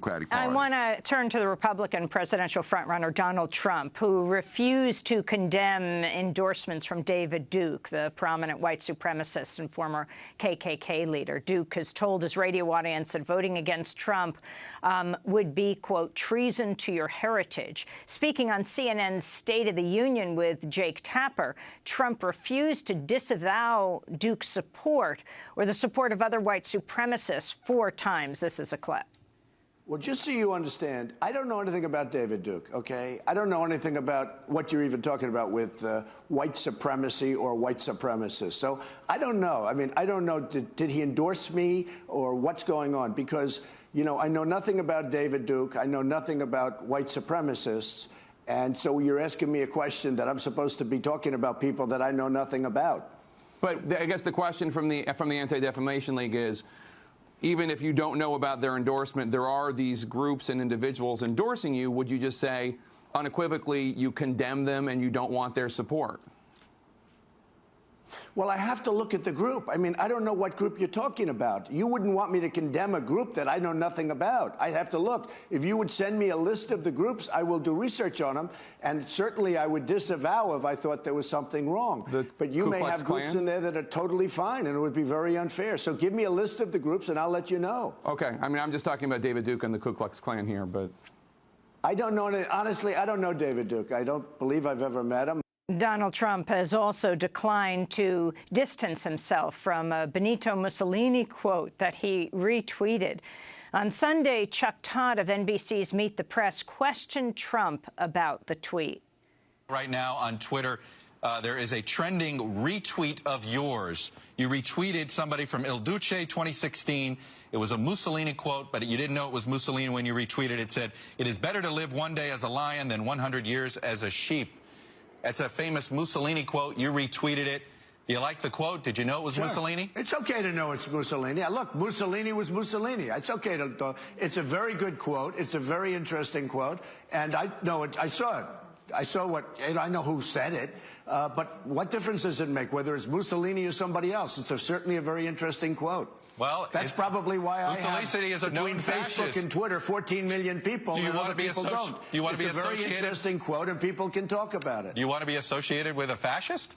Democratic Party. I want to turn to the Republican presidential frontrunner Donald Trump, who refused to condemn endorsements from David Duke, the prominent white supremacist and former KKK leader. Duke has told his radio audience that voting against Trump would be, quote, treason to your heritage. Speaking on CNN's State of the Union with Jake Tapper, Trump refused to disavow Duke's support or the support of other white supremacists 4 times. This is a clip. Well, just so you understand, I don't know anything about David Duke, okay? I don't know anything about what you're even talking about with white supremacy or white supremacists. So I don't know. I mean, I don't know, did he endorse me or what's going on? Because, you know, I know nothing about David Duke. I know nothing about white supremacists. And so you're asking me a question that I'm supposed to be talking about people that I know nothing about. But I guess the question from the Anti-Defamation League is, even if you don't know about their endorsement, there are these groups and individuals endorsing you. Would you just say unequivocally you condemn them and you don't want their support? Well, I have to look at the group. I mean, I don't know what group you're talking about. You wouldn't want me to condemn a group that I know nothing about. I have to look. If you would send me a list of the groups, I will do research on them. And certainly I would disavow if I thought there was something wrong. But you may have groups in there that are totally fine, and it would be very unfair. So give me a list of the groups, and I'll let you know. Okay. I mean, I'm just talking about David Duke and the Ku Klux Klan here, but... I don't know. Honestly, I don't know David Duke. I don't believe I've ever met him. Donald Trump has also declined to distance himself from a Benito Mussolini quote that he retweeted. On Sunday, Chuck Todd of NBC's Meet the Press questioned Trump about the tweet. Right now on Twitter, there is a trending retweet of yours. You retweeted somebody from Il Duce 2016. It was a Mussolini quote, but you didn't know it was Mussolini when you retweeted it. It said, "It is better to live one day as a lion than 100 years as a sheep." That's a famous Mussolini quote. You retweeted it. Do you like the quote? Did you know it was Mussolini? It's okay to know it's Mussolini. Look, Mussolini was Mussolini. It's okay to. It's a very good quote. It's a very interesting quote. And I know it. I saw it. I saw what, and I know who said it. But what difference does it make whether it's Mussolini or somebody else? It's certainly a very interesting quote. Well, that's probably why I have, is a between Facebook and Twitter, 14 million people, and other people don't. It's a very interesting quote, and people can talk about it. Do you want to be associated with a fascist?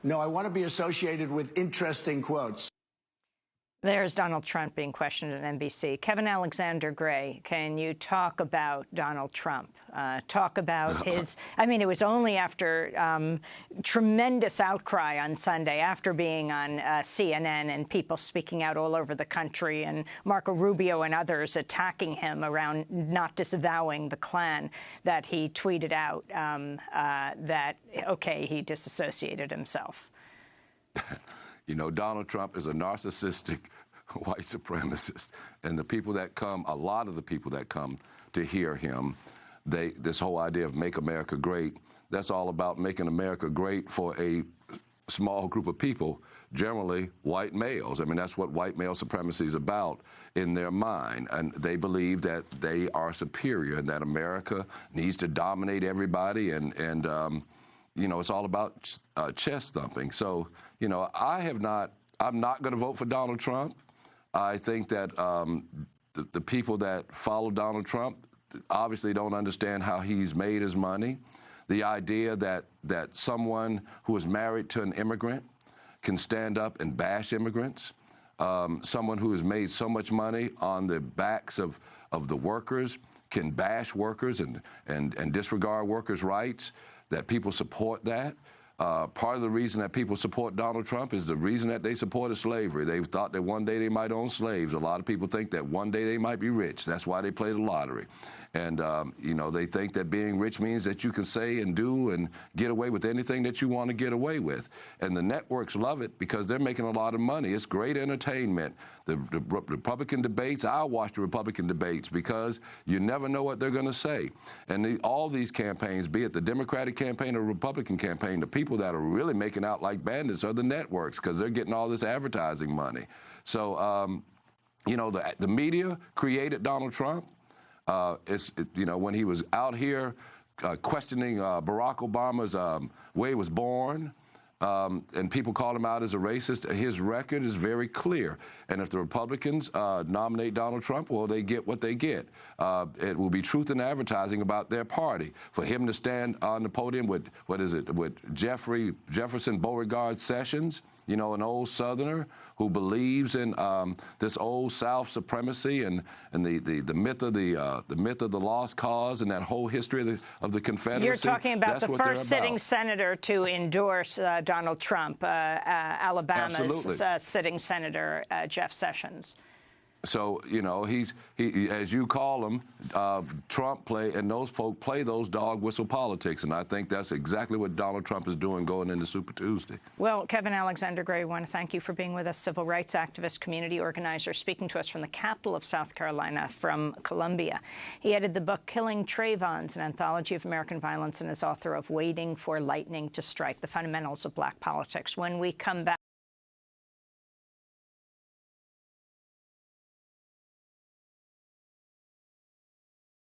No, I want to be associated with interesting quotes. There's Donald Trump being questioned at NBC. Kevin Alexander Gray, can you talk about Donald Trump? Talk about his, I mean, it was only after tremendous outcry on Sunday, after being on CNN and people speaking out all over the country and Marco Rubio and others attacking him around not disavowing the Klan, that he tweeted out that, okay, he disassociated himself. You know, Donald Trump is a narcissistic white supremacist. And the people that come, a lot of the people that come to hear him, this whole idea of make America great, that's all about making America great for a small group of people, generally white males. I mean, that's what white male supremacy is about in their mind. And they believe that they are superior and that America needs to dominate everybody. And you know, it's all about chest thumping. So, you know, I'm not going to vote for Donald Trump. I think that the people that follow Donald Trump obviously don't understand how he's made his money. The idea that someone who is married to an immigrant can stand up and bash immigrants, someone who has made so much money on the backs of the workers can bash workers and disregard workers' rights, that people support that. Part of the reason that people support Donald Trump is the reason that they supported slavery. They thought that one day they might own slaves. A lot of people think that one day they might be rich. That's why they play the lottery. And, you know, they think that being rich means that you can say and do and get away with anything that you want to get away with. And the networks love it because they're making a lot of money. It's great entertainment. The Republican debates, I watch the Republican debates because you never know what they're going to say. And all these campaigns, be it the Democratic campaign or Republican campaign, the people that are really making out like bandits are the networks because they're getting all this advertising money. So, you know, the media created Donald Trump. You know, when he was out here questioning Barack Obama's where he was born, and people call him out as a racist. His record is very clear. And if the Republicans nominate Donald Trump, well, they get what they get. It will be truth in advertising about their party. For him to stand on the podium with, with Jefferson Beauregard Sessions, you know, an old Southerner who believes in this old South supremacy and the myth of the lost cause and that whole history of the Confederacy. You're talking about the first sitting senator to endorse Donald Trump, Alabama's sitting senator, Jeff Sessions. So, you know, he as you call him, Trump and those folk play those dog whistle politics, and I think that's exactly what Donald Trump is doing going into Super Tuesday. Well, Kevin Alexander Gray, I want to thank you for being with us, civil rights activist, community organizer, speaking to us from the capital of South Carolina, from Columbia. He edited the book Killing Trayvons, an anthology of American violence, and is author of Waiting for Lightning to Strike, The Fundamentals of Black Politics. When we come back,